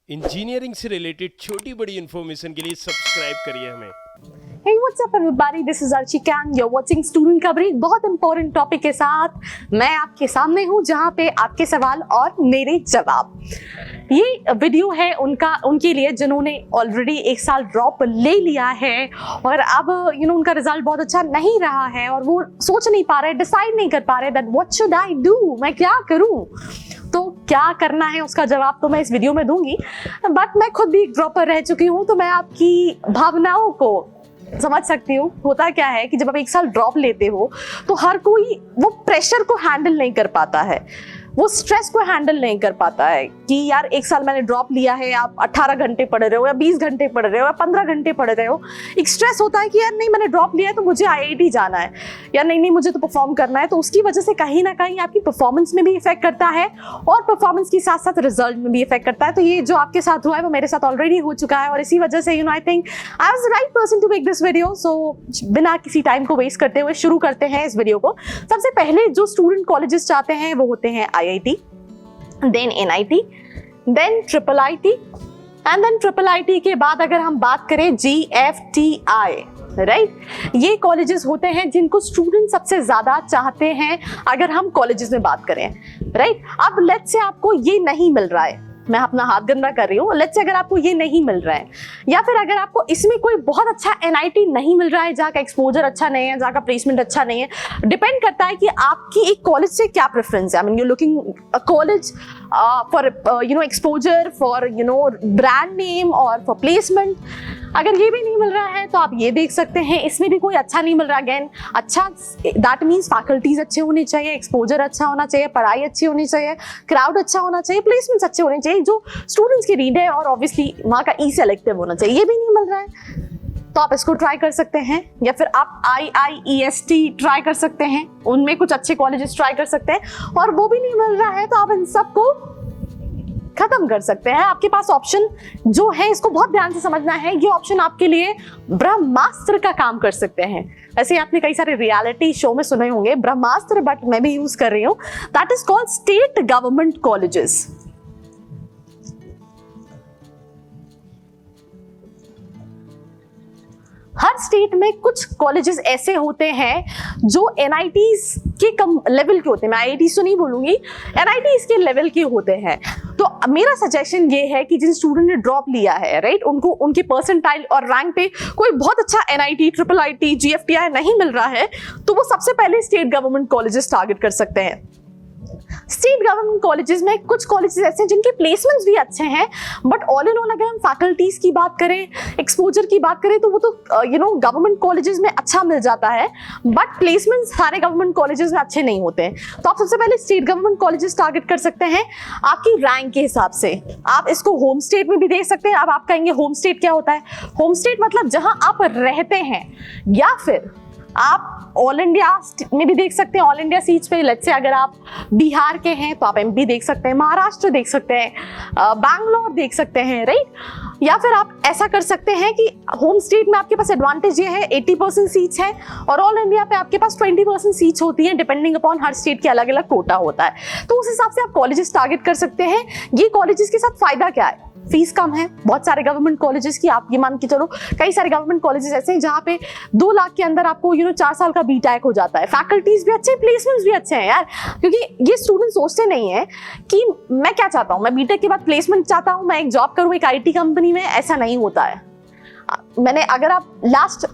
Engineering से related छोटी बड़ी इन्फॉर्मेशन के लिए सब्सक्राइब करिए हमें। Hey, what's up everybody? This is Archika and you're watching Student खबरी। बहुत इंपॉर्टेंट टॉपिक के साथ मैं आपके सामने हूँ, जहाँ पे आपके सवाल और मेरे जवाब। ये वीडियो है उनके लिए जिन्होंने ऑलरेडी एक साल ड्रॉप ले लिया है और अब उनका रिजल्ट बहुत अच्छा नहीं रहा है और वो सोच नहीं पा रहे, डिसाइड नहीं कर पा रहे that what should I do, मैं क्या करूँ। तो क्या करना है उसका जवाब तो मैं इस वीडियो में दूंगी, बट मैं खुद भी एक ड्रॉपर रह चुकी हूँ तो मैं आपकी भावनाओं को समझ सकती हूँ। होता क्या है कि जब आप एक साल ड्रॉप लेते हो तो हर कोई वो प्रेशर को हैंडल नहीं कर पाता है, वो स्ट्रेस को हैंडल नहीं कर पाता है कि यार एक साल मैंने ड्रॉप लिया है, आप 18 घंटे पढ़ रहे हो या 20 घंटे पढ़ रहे हो या 15 घंटे पढ़ रहे हो। एक स्ट्रेस होता है कि यार नहीं मैंने ड्रॉप लिया है तो मुझे आईआईटी जाना है, या नहीं मुझे तो परफॉर्म करना है। तो उसकी वजह से कहीं ना कहीं आपकी परफॉर्मेंस में भी इफेक्ट करता है और परफॉर्मेंस के साथ साथ रिजल्ट में भी इफेक्ट करता है। तो ये जो आपके साथ हुआ है वो मेरे साथ ऑलरेडी हो चुका है और इसी वजह से I think I was the right person to make this video. So बिना किसी टाइम को वेस्ट करते हुए शुरू करते हैं इस वीडियो को। सबसे पहले जो स्टूडेंट कॉलेजेस चाहते हैं वो होते हैं IIT, then NIT, then triple IT, and then triple IT के बाद अगर हम बात करें GFTI, राइट। ये कॉलेजेस होते हैं जिनको स्टूडेंट सबसे ज्यादा चाहते हैं अगर हम कॉलेजेस में बात करें, राइट। अब लेट्स से आपको ये नहीं मिल रहा है, मैं अपना हाथ गंदा कर रही हूँ, लेट्स से अगर आपको ये नहीं मिल रहा है या फिर अगर आपको इसमें कोई बहुत अच्छा NIT नहीं मिल रहा है, जहाँ का एक्सपोजर अच्छा नहीं है, जहाँ का प्लेसमेंट अच्छा नहीं है, डिपेंड करता है कि आपकी एक कॉलेज से क्या प्रेफरेंस है। I mean you looking a college for exposure, for brand name और फॉर प्लेसमेंट। अगर ये भी नहीं मिल रहा है तो आप ये देख सकते हैं, इसमें भी कोई अच्छा नहीं मिल रहा। अगेन अच्छा दैट मीन्स फैकल्टीज अच्छे होने चाहिए, एक्सपोजर अच्छा होना चाहिए, पढ़ाई अच्छी होनी चाहिए, क्राउड अच्छा होना चाहिए, प्लेसमेंट्स अच्छे होने चाहिए जो स्टूडेंट्स की रीड है, और ऑब्वियसली वहाँ का सेलेक्टिव होना चाहिए। ये भी नहीं मिल रहा है तो आप इसको ट्राई कर सकते हैं, या फिर आप IIEST ट्राई कर सकते हैं, उनमें कुछ अच्छे कॉलेजेस ट्राई कर सकते हैं। और वो भी नहीं मिल रहा है तो आप इन सबको खत्म कर सकते हैं। आपके पास ऑप्शन जो है, इसको बहुत ध्यान से समझना है, ये ऑप्शन आपके लिए ब्रह्मास्त्र का काम कर सकते हैं। ऐसे आपने कई सारे रियलिटी शो में सुने होंगे ब्रह्मास्त्र, बट मैं भी यूज कर रही हूँ। That is called state government colleges. Her state में कुछ कॉलेजेस ऐसे होते हैं जो NITs के कम लेवल के होते हैं। मैं IITs तो नहीं बोलूंगी, NITs के लेवल के होते हैं। तो मेरा सजेशन ये है कि जिन स्टूडेंट ने ड्रॉप लिया है, राइट, उनको उनके परसेंटाइल और रैंक पे कोई बहुत अच्छा NIT, ट्रिपल IT, GFTI नहीं मिल रहा है तो वो सबसे पहले स्टेट गवर्नमेंट कॉलेजेस टारगेट कर सकते हैं। स्टेट गवर्नमेंट कॉलेजेस में कुछ कॉलेजेस ऐसे हैं जिनके प्लेसमेंट्स भी अच्छे हैं, बट ऑल इन ऑल अगर हम फैकल्टीज की बात करें, एक्सपोजर की बात करें, तो वो तो गवर्नमेंट कॉलेजेस में अच्छा मिल जाता है, बट प्लेसमेंट्स सारे गवर्नमेंट कॉलेजेस में अच्छे नहीं होते हैं। तो आप सबसे पहले स्टेट गवर्नमेंट कॉलेजेस टारगेट कर सकते हैं आपकी रैंक के हिसाब से। आप इसको होम स्टेट में भी देख सकते हैं। अब आप कहेंगे होम स्टेट क्या होता है? होम स्टेट मतलब जहां आप रहते हैं, या फिर आप ऑल इंडिया में भी देख सकते हैं। ऑल इंडिया सीट्स पे लेट्स से अगर आप बिहार के हैं तो आप MP देख सकते हैं, महाराष्ट्र देख सकते हैं, बैंगलोर देख सकते हैं, राइट। या फिर आप ऐसा कर सकते हैं कि होम स्टेट में आपके पास एडवांटेज ये है 80% सीट्स है और ऑल इंडिया पे आपके पास 20% सीट्स होती हैं, डिपेंडिंग अपॉन हर स्टेट के अलग अलग कोटा होता है। तो उस हिसाब से आप कॉलेजेस टारगेट कर सकते हैं। ये कॉलेजेस के साथ फायदा क्या है? फीस कम है बहुत सारे गवर्नमेंट कॉलेजेस की। आप ये मान के चलो कई सारे गवर्नमेंट कॉलेजेस ऐसे हैं जहाँ पे 2 लाख के अंदर आपको 4 साल का BTech हो जाता है। फैकल्टीज भी अच्छे, प्लेसमेंट्स भी अच्छे हैं यार, क्योंकि ये स्टूडेंट सोचते नहीं है कि मैं क्या चाहता हूँ, मैं BTech के बाद प्लेसमेंट चाहता हूँ, मैं एक जॉब करूँ एक IT कंपनी में। ऐसा नहीं होता है। मैंने अगर आप लास्ट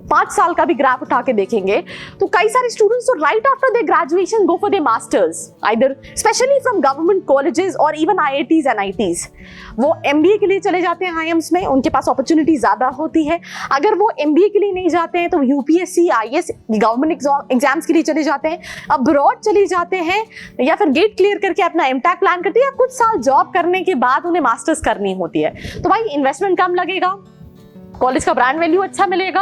5 साल का भी ग्राफ उठा के देखेंगे तो कई सारे स्टूडेंट्स तो right after their graduation go for their masters, either specially from government colleges और इवन IITs NITs। वो MBA के लिए चले जाते हैं IIMs में, उनके पास अपॉर्चुनिटी ज्यादा होती है। अगर वो MBA के लिए नहीं जाते हैं तो UPSC IAS गवर्नमेंट एग्जाम्स के लिए चले जाते हैं, अब्रॉड चले जाते हैं, या फिर गेट क्लियर करके अपना MTech प्लान करते हैं, या कुछ साल जॉब करने के बाद उन्हें मास्टर्स करनी होती है। तो भाई इन्वेस्टमेंट कम लगेगा, कॉलेज का ब्रांड वैल्यू अच्छा मिलेगा,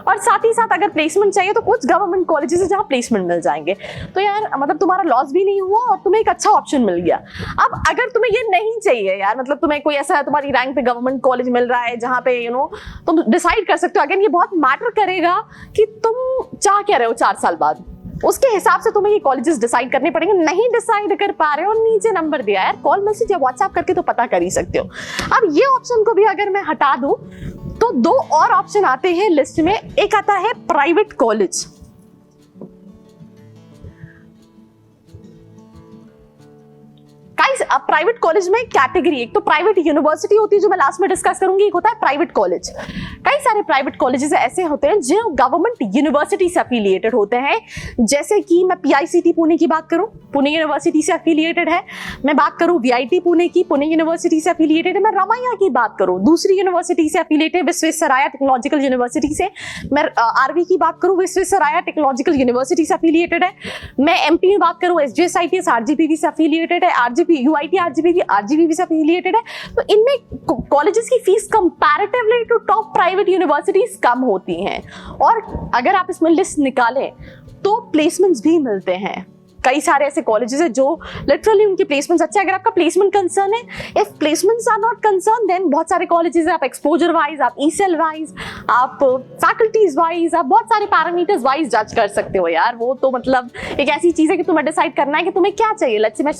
और साथ ही साथ अगर प्लेसमेंट चाहिए तो कुछ गवर्नमेंट कॉलेजेस है जहाँ प्लेसमेंट मिल जाएंगे। तो यार मतलब तुम्हारा लॉस भी नहीं हुआ और तुम्हें एक अच्छा ऑप्शन मिल गया। अब अगर तुम्हें ये नहीं चाहिए यार, मतलब तुम्हें कोई ऐसा तुम्हारी रैंक पे गवर्नमेंट कॉलेज मिल रहा है जहाँ पे तुम डिसाइड कर सकते हो। अगेन ये बहुत मैटर करेगा कि तुम चाह क्या रहे हो 4 साल बाद। उसके हिसाब से तुम्हें ये कॉलेजेस डिसाइड करने पड़ेंगे। नहीं डिसाइड कर पा रहे हो, नीचे नंबर दिया है, कॉल मैसेज या व्हाट्सएप करके तो पता कर ही सकते हो। अब ये ऑप्शन को भी अगर मैं हटा दूं तो दो और ऑप्शन आते हैं लिस्ट में। एक आता है प्राइवेट कॉलेज। गाइस, अब प्राइवेट कॉलेज में कैटेगरी, एक तो प्राइवेट यूनिवर्सिटी होती है जो मैं लास्ट में डिस्कस करूंगी, एक होता है प्राइवेट कॉलेज। कई सारे प्राइवेट कॉलेजेस ऐसे होते हैं जो गवर्नमेंट यूनिवर्सिटी से एफिलिएटेड होते हैं। जैसे कि मैं पीआईसीटी पुणे की बात करूं, पुणे यूनिवर्सिटी से एफिलिएटेड है। मैं बात करूं वीआईटी पुणे की, पुणे यूनिवर्सिटी से एफिलिएटेड है। मैं रामाया की बात करूं, दूसरी यूनिवर्सिटी से एफिलिएटेड, विश्वेश्वरैया टेक्नोलॉजिकल यूनिवर्सिटी से। मैं आरवी की बात करूं, विश्वेश्वरैया टेक्नोलॉजिकल यूनिवर्सिटी से एफिलिएटेड है। मैं एमपी में बात करूं, एसजीएसआईटीएस आरजीपीवी से एफिलिएटेड है, यूआईटी आरजीपीवी से एफिलिएटेड है। तो इनमें कॉलेजेस की फीस comparatively to top private universities कम होती हैं। और अगर आप इसमें लिस्ट निकालें तो प्लेसमेंट्स भी मिलते हैं। कई सारे ऐसे कॉलेजेस हैं जो लिटरली उनके प्लेसमेंट्स अच्छे हैं। अगर आपका प्लेसमेंट कंसर्न है, if placements are not concern, then बहुत सारे कॉलेजेस हैं, आप एक्सपोजर वाइज, आप ईसेल वाइज, आप फैकल्टीज वाइज, आप बहुत सारे पैरामीटर्स वाइज जज कर सकते हो यार। वो तो मतलब एक ऐसी चीज है कि तुम्हें डिसाइड करना है कि तुम्हें क्या चाहिए। लेट्स से मैं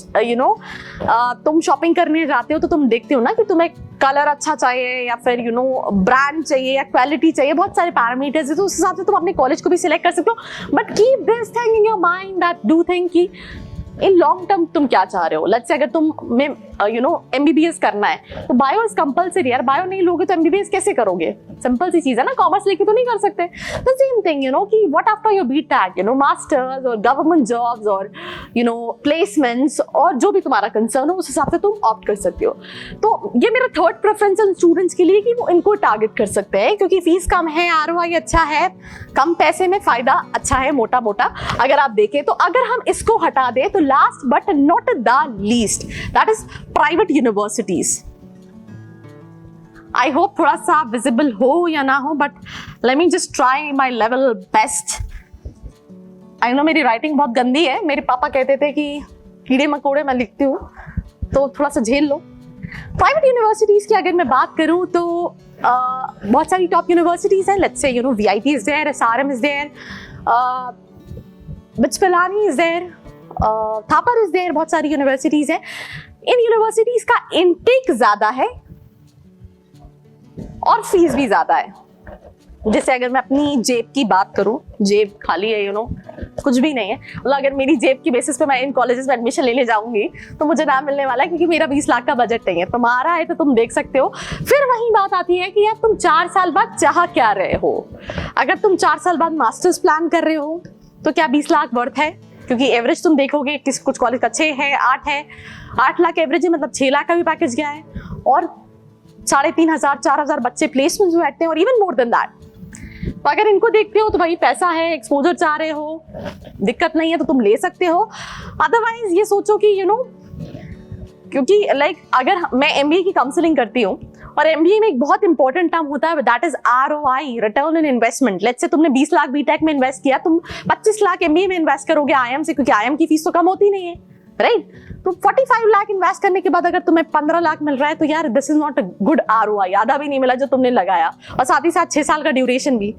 तुम शॉपिंग करने जाते हो तो तुम देखते हो ना कि तुम्हें कलर अच्छा चाहिए या फिर ब्रांड चाहिए या क्वालिटी चाहिए, बहुत सारे पैरामीटर्स है। तो उस हिसाब से तुम अपने कॉलेज को भी सिलेक्ट कर सकते हो। But keep this thing in your mind that do think कि इन लॉन्ग टर्म तुम क्या चाह रहे हो। लेट्स से अगर तुम में एमबीबीएस करना है तो बायो इज कंपलसरी यार। बायो नहीं लोगे तो एमबीबीएस कैसे करोगे? सिंपल सी चीज है ना, कॉमर्स लेके तो नहीं कर सकते। द सेम थिंग कि what after your BTech, masters और गवर्नमेंट जॉब्स और प्लेसमेंट्स और जो भी तुम्हारा कंसर्न हो उस हिसाब से तुम ऑप्ट कर सकते हो। तो ये मेरा थर्ड प्रेफरेंस है स्टूडेंट्स के लिए कि वो इनको टारगेट कर सकते हैं, क्योंकि फीस कम है, आरओआई अच्छा है, कम पैसे में फायदा अच्छा है मोटा मोटा अगर आप देखें तो। अगर हम इसको हटा दें तो last but not the least, that is private universities. I hope थोड़ा सा विजिबल हो या ना हो, but let me just try my level best. I know मेरी राइटिंग बहुत गंदी है। मेरे पापा कहते थे कि कीड़े मकोड़े मैं लिखती हूँ, तो थोड़ा सा झेल लो। प्राइवेट यूनिवर्सिटीज की अगर मैं बात करूँ तो बहुत सारी टॉप यूनिवर्सिटीज हैं। Let's say VIT is there, SRM is there, BITS Pilani is there, Thapar is there, बहुत सारी यूनिवर्सिटीज हैं। इन यूनिवर्सिटीज का इनटेक ज्यादा है और फीस भी ज्यादा है। जैसे अगर मैं अपनी जेब की बात करूं, जेब खाली है, कुछ भी नहीं है। मतलब अगर मेरी जेब की बेसिस पे मैं इन कॉलेजेस में एडमिशन लेने जाऊंगी तो मुझे नाम मिलने वाला है, क्योंकि मेरा 20 लाख का बजट नहीं है। तुम्हारा है तो तुम देख सकते हो। फिर वही बात आती है कि यार तुम 4 साल बाद चाह क्या रहे हो। अगर तुम 4 साल बाद मास्टर्स प्लान कर रहे हो तो क्या 20 लाख वर्थ है? क्योंकि एवरेज तुम देखोगे कुछ कॉलेज का 6 है, 8 है, 8 लाख एवरेज है, मतलब 6 लाख का भी पैकेज गया है। और 3,500 4,000 बच्चे प्लेसमेंट में बैठते हैं और इवन मोर देन दैट। तो अगर इनको देखते हो तो भाई पैसा है, एक्सपोजर चाह रहे हो, दिक्कत नहीं है तो तुम ले सकते हो। अदरवाइज ये सोचो कि क्योंकि अगर मैं एमबीए की काउंसलिंग करती हूँ और एमबीए में एक बहुत इंपॉर्टेंट टर्म होता है, that is ROI, return on investment. Let's say तुमने 20 लाख बीटेक में इन्वेस्ट किया, तुम 25 लाख एमबीए में इन्वेस्ट करोगे आईएम से, क्योंकि आईएम की फीस तो कम होती नहीं है, राइट? तो 45 लाख इन्वेस्ट करने के बाद अगर तुम्हें 15 लाख मिल रहा है तो यार this is not a good ROI. आधा भी नहीं मिला जो तुमने लगाया, और साथ ही साथ 6 साल का ड्यूरेशन भी।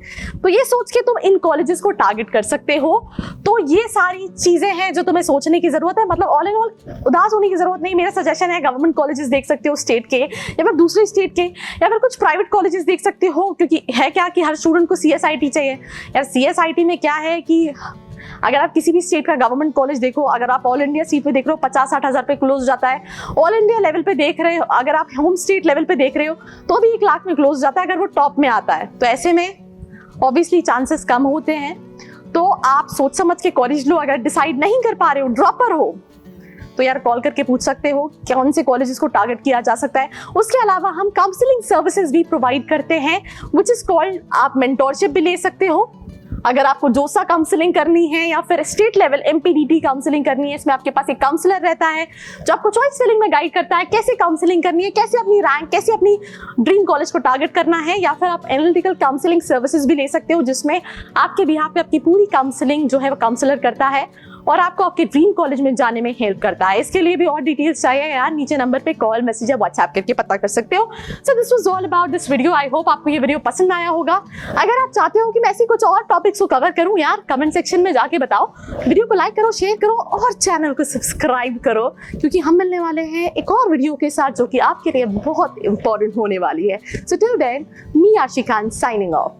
तो ये सोच के तुम इन कॉलेजेस को टारगेट कर सकते हो। तो ये सारी चीजें हैं जो तुम्हें सोचने की जरूरत है। मतलब ऑल इन ऑल उदास होने की जरूरत नहीं। मेरा सजेशन है गवर्नमेंट कॉलेजेस देख सकते हो स्टेट के, या फिर दूसरे स्टेट के, या फिर कुछ प्राइवेट कॉलेजेस देख सकते हो। क्योंकि है क्या कि हर स्टूडेंट को सीएसआईटी चाहिए यार। सीएसआईटी में क्या है कि अगर आप किसी भी स्टेट का गवर्नमेंट कॉलेज देखो, अगर आप ऑल इंडिया सीट पे देख रहे हो 50-60 हजार पे क्लोज जाता है। ऑल इंडिया लेवल पे देख रहे हो, अगर आप होम स्टेट लेवल पे देख रहे हो तो भी 1 लाख में क्लोज जाता है अगर वो टॉप में आता है। तो ऐसे में ऑब्वियसली चांसेस कम होते हैं। तो आप सोच समझ के कॉलेज लो। अगर डिसाइड नहीं कर पा रहे हो, ड्रॉपर हो, तो यार कॉल करके पूछ सकते हो कौन से कॉलेजेस को टारगेट किया जा सकता है। उसके अलावा हम काउंसलिंग सर्विसेज भी प्रोवाइड करते हैं, व्हिच इज कॉल्ड, आप मेंटोरशिप भी ले सकते हो। अगर आपको जोसा काउंसलिंग करनी है या फिर स्टेट लेवल एमपीडीटी काउंसलिंग करनी है, इसमें आपके पास एक काउंसलर रहता है जो आपको चॉइस फिलिंग में गाइड करता है, कैसे काउंसलिंग करनी है, कैसे अपनी रैंक, कैसे अपनी ड्रीम कॉलेज को टारगेट करना है। या फिर आप एनालिटिकल काउंसलिंग सर्विसेज भी ले सकते हो, जिसमें आपके बिहाफ पे आपकी पूरी काउंसलिंग जो है वो काउंसलर करता है। और आपको आपके ड्रीम कॉलेज में जाने में हेल्प करता है। इसके लिए भी और डिटेल्स चाहिए यार, नीचे नंबर पे कॉल, मैसेज या व्हाट्सएप करके पता कर सकते हो। So this was all about this video. I hope आपको ये वीडियो पसंद आया होगा। अगर आप चाहते हो कि मैं ऐसी कुछ और टॉपिक्स को कवर करूं यार, कमेंट सेक्शन में जाके बताओ। वीडियो को लाइक करो, शेयर करो और चैनल को सब्सक्राइब करो, क्योंकि हम मिलने वाले हैं एक और वीडियो के साथ जो कि आपके लिए बहुत इंपॉर्टेंट होने वाली है। सो टिल देन, मी आशिकान साइनिंग ऑफ।